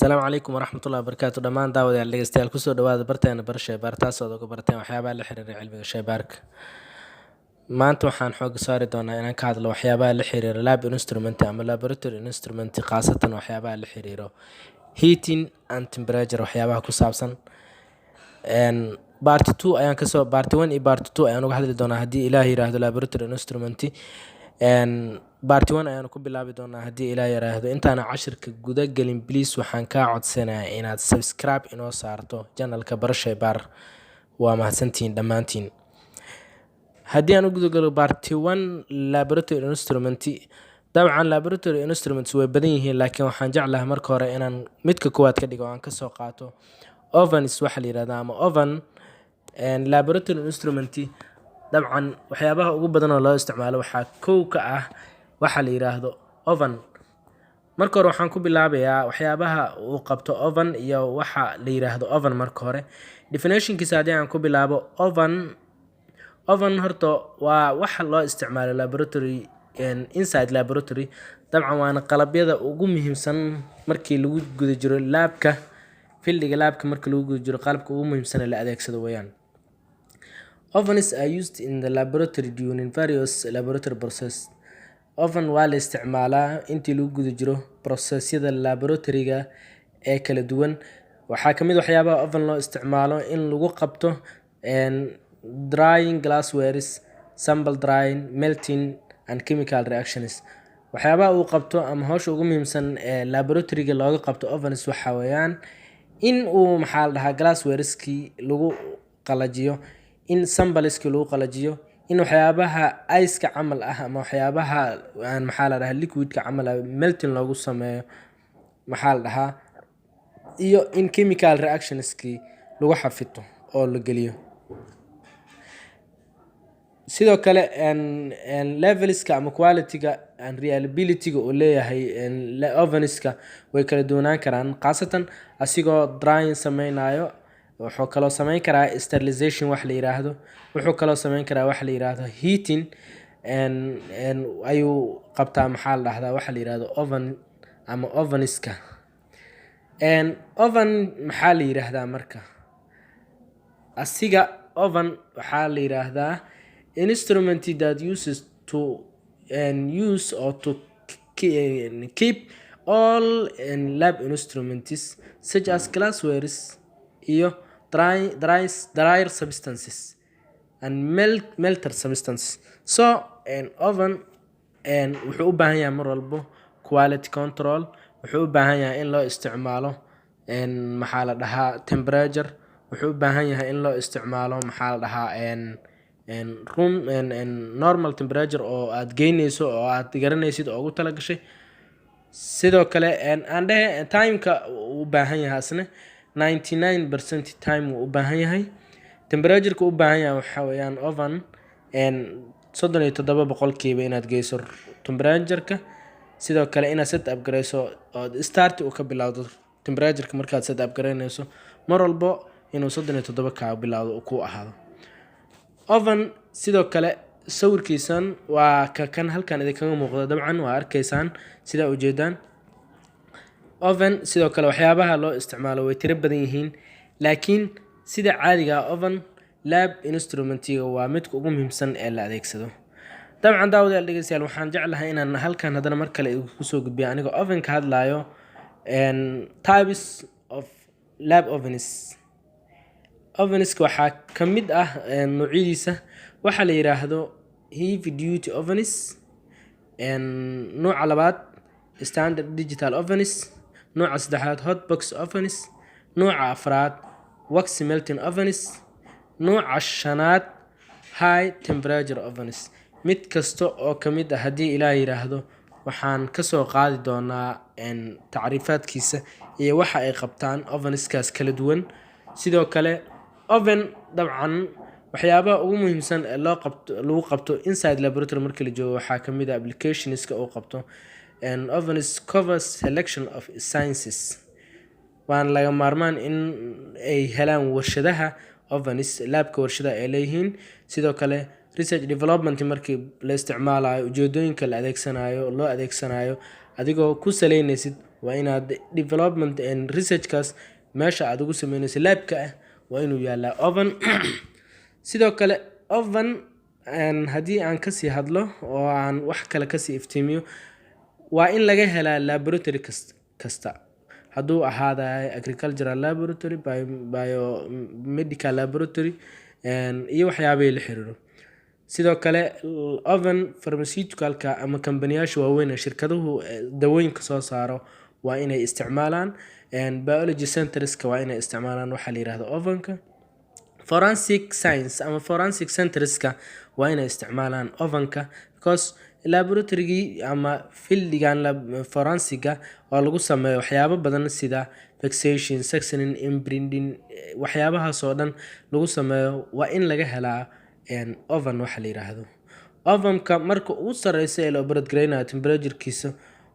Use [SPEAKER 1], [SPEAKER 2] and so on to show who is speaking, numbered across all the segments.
[SPEAKER 1] Asalaamu calaykum waraxmatullaahi wabarakaatu dhammaan daawadayaal dhegeystayaal kusoo dhawaada barteena barasha baartaas oo uga barteen waxyaabaha la xiriira cilmiga shaybaarka. Maanta waxaan xooga saari doonaa inaan ka hadlo waxyaabaha la xiriira lab instrument ama laboratory instrument khaasatan waxyaabaha la xiriiro heating and temperature waxyaabaha ku saabsan. Part 2 ayaan kasoo part 1 iyo part 2 ayaan uga hadli doonaa haddii Ilaahay yiraahdo laboratory instrument. Part 1 ayaan ku bilaabi doonaa haddii Ilaahay yiraahdo. Intaana cashirka guda gelin please waxaan kaa codsanayaa inaad subscribe inoo saarto channelka barasha baar. Waa mahadsantiin dhammaantiin. haddii aan u guda galo part 1 laboratory instrument, dabcan laboratory instruments way badan yihiin laakiin waxaan jeclahay marka hore inaan midka koowaad ka dhigo aan ka soo qaato ovens waxa la yiraahdaa ama oven. Laboratory instrument dabcan waxyaabaha ugu badan oo loo isticmaalo waxaa kow ka ah waxa la yiraahdo oven. Marka hore waxaan ku bilaabayaa waxyaabaha uu qabto oven iyo waxa la yiraahdo oven. Marka hore definition-kiisa haddii aan ku bilaabo oven horta waa waxa loo isticmaalo laboratory inside laboratory. dabcan waana qalabyada ugu muhiimsan markii lagu guda jiro labka fieldiga labka markii lagu guda jiro qalabka ugu muhiimsan ee la adeegsado weeyaan. Ovens are used in the laboratory during various laboratory processes. Oven waa la isticmaalaa intii lagu guda jiro processyada laboratory-ga ee kala duwan. Waxaa ka mid waxyaabaha oven loo isticmaalo in lagu qabto drying glassware, sample drying, melting and chemical reactions. Waxyaabaha uu qabto ama hawsha ugu muhiimsan ee laboratory-ga looga qabto ovens waxa weeyaan in uu maxaa la dhahaa glassware-ski lagu qalajiyo, in sample-ski lagu qalajiyo, in waxyaabaha ice-ka camal ah ama waxyaabaha aan maxaa la dhahaa liquid-ka camal ah melting loogu sameeyo maxaa la dhahaa, iyo in chemical reactions-ki lagu xafito oo la geliyo. sidoo kale levelska ama quality-ga and reliability-ga uu leeyahay ovenska way kala duwanaan karaan khaasatan asigoo drying sameynayo. wuxuu kaloo sameyn karaa sterilization wax la yiraahdo. wuxuu kaloo sameyn karaa wax la yiraahdo heating ayuu qabtaa maxaa la dhahdaa waxa la yiraahdo oven ama ovenska. oven maxaa la yiraahdaa marka asiga oven waxaa la yiraahdaa instrument that uses to use or to keep all lab instruments such as glassware iyo drier substances and melter substances. So an oven wuxuu u baahan yahay mar walbo quality control. wuxuu u baahan yahay in loo isticmaalo maxaa la dhahaa temperature. wuxuu u baahan yahay in loo isticmaalo maxaa la dhahaa room normal temperature oo aad geynayso oo aad garanaysid oo ugu tala gashay. sidoo kale aan dhahe time-ka uu u baahan yahay asna 99% time uu u baahan yahay. temperature-ka u baahan yahay waxa weeyaan oven 37% inaad geyso temperature-ka. sidoo kale inaad set up gareyso oo start uu ka bilowdo temperature-ka markaad set up gareynayso mar walbo inuu 37 ka bilowdo ku ahaado. oven sidoo kale sawirkiisan waa kan halkan idinkaga muuqdo dabcan waa arkaysaan sida u jeedaan. oven sidoo kale waxyaabaha loo isticmaalo way tiro badan yihiin laakiin sida caadiga oven lab instrument-iga waa midka ugu muhiimsan ee la adeegsado. dabcan daawadayaal dhegeystayaal waxaan jeclahay inaan halkan haddana mar kale idinku soo gudbiyo anigoo oven ka hadlayo types of lab ovens. ovenska waxaa ka mid ah noocyadiisa waxa la yiraahdo heavy duty ovens, nooca labaad standard digital ovens, nooca saddexaad hot box ovens, nooca afraad wax melting ovens, nooca shanaad high temperature ovens. mid kasta oo ka mid ah haddii Ilaahay yiraahdo waxaan ka soo qaadi doonaa tacriifaadkiisa iyo waxa ay qabtaan ovenskaas kala duwan. sidoo kale oven dabcan waxyaabaha ugu muhiimsan ee lagu qabto inside laboratory markii la joogo waxaa ka mid ah applicationska uu qabto. ovens covers selection of sciences. waan laga maarmaan in ay helaan warshadaha ovens labka warshadaha ay leeyihiin. sidoo kale research development markii la isticmaalayo ujeedooyinka la adeegsanayo loo adeegsanayo adigoo ku saleynaysid waa inaad development and researchkaas meesha aad ugu sameynayso labka ah waa inuu yaalaa oven. sidoo kale oven haddii aan kasii hadlo oo aan wax kale kasii iftiimiyo, waa in laga helaa laboratory kasta, hadduu ahaada agricultural laboratory, biomedical laboratory iyo waxyaabihii la xiriiro. sidoo kale oven pharmaceuticalka ama kambaniyyaasha waaweyn ee shirkaduhu dawooyinka soo saaro waa inay isticmaalaan, biology centerska waa inay isticmaalaan waxaa la yirahdo ovenka. forensic science ama forensic centerska waa inay isticmaalaan ovenka, because laboratorygii ama fieldigan forensiga oo lagu sameeyo waxyaabo badan sida fixation, sectioning, imprinting, waxyaabahaas oo dhan lagu sameeyo waa in laga helaa oven waxa la yiraahdo. ovenka marka ugu sareysa ee la operate gareynayo temperaturekiisa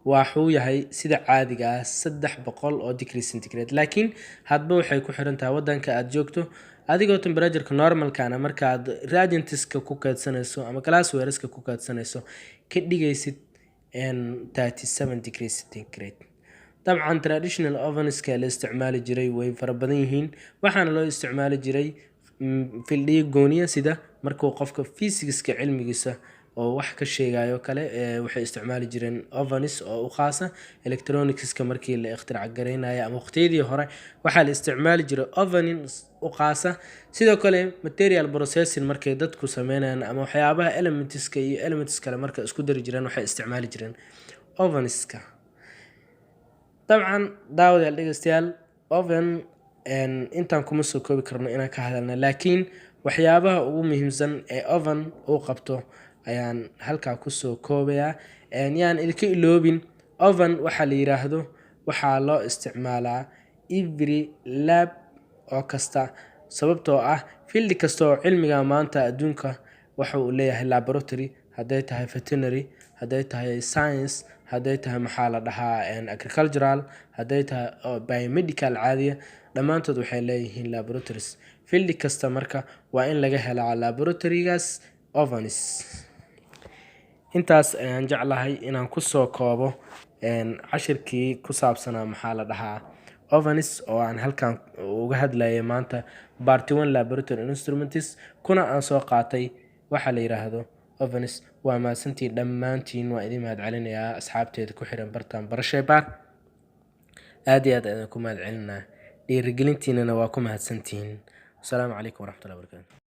[SPEAKER 1] waxuu yahay sida caadiga ah 300 oo degree centigrade, laakiin hadba waxay ku xiran tahay wadanka aad joogto. adigoo temperatureka normalkana markaad reagentska ku kaydsanayso ama glasswareska ku kaydsanayso ka dhigaysid 37 degree centigrade. dabcan traditional ovenska la isticmaali jiray way fara badan yihiin, waxaana loo isticmaali jiray fildiyo gooniya sida markuu qofka physics-ka cilmigiisa oo wax ka sheegayo kale waxay isticmaali jireen ovens oo u khaasa. electronicska markii la ikhtirac gareynaya ama waqtiyadii hore waxaa la isticmaali jiray ovens u khaasa. sidoo kale material processing markay dadku sameynayaan ama waxyaabaha elementska iyo elements kale marka isku dari jireen waxay isticmaali jireen ovenska. dabcan daawadayaal dhegeystayaal, oven intaan kuma soo koobi karno inaan ka hadalna, laakiin waxyaabaha ugu muhiimsan ee oven uu qabto ayaan halkaa kusoo koobayaa. yaan idinka iloobin, oven waxaa la yiraahdo waxaa loo isticmaalaa every lab oo kasta, sababtoo ah field kasta oo cilmiga maanta adduunka waxa uu leeyahay laboratory, hadday tahay veterinary, hadday tahay science, hadday tahay maxaa la dhahaa agricultural, hadday tahay biomedical caadiya, dhammaantood waxay leeyihiin laboratories. field kasta marka waa in laga helaa laboratorygaas ovens. intaas ayaan jeclahay inaan kusoo koobo cashirkii ku saabsanaa maxaa la dhahaa ovens oo aan halkan uga hadlayay maanta part 1 laboratory instruments, kuna aan soo qaatay waxa la yiraahdo ovens. waa mahadsantiin dhammaantiin, waa idin mahad celinayaa asxaabteeda ku xiran bartaan barashaybaar. aad iyo aad ayaan ku mahad celinaa, dhiirigelintiinana waa ku mahadsantihiin. asalaamu calaykum waraxmatullahi wabarakaatu.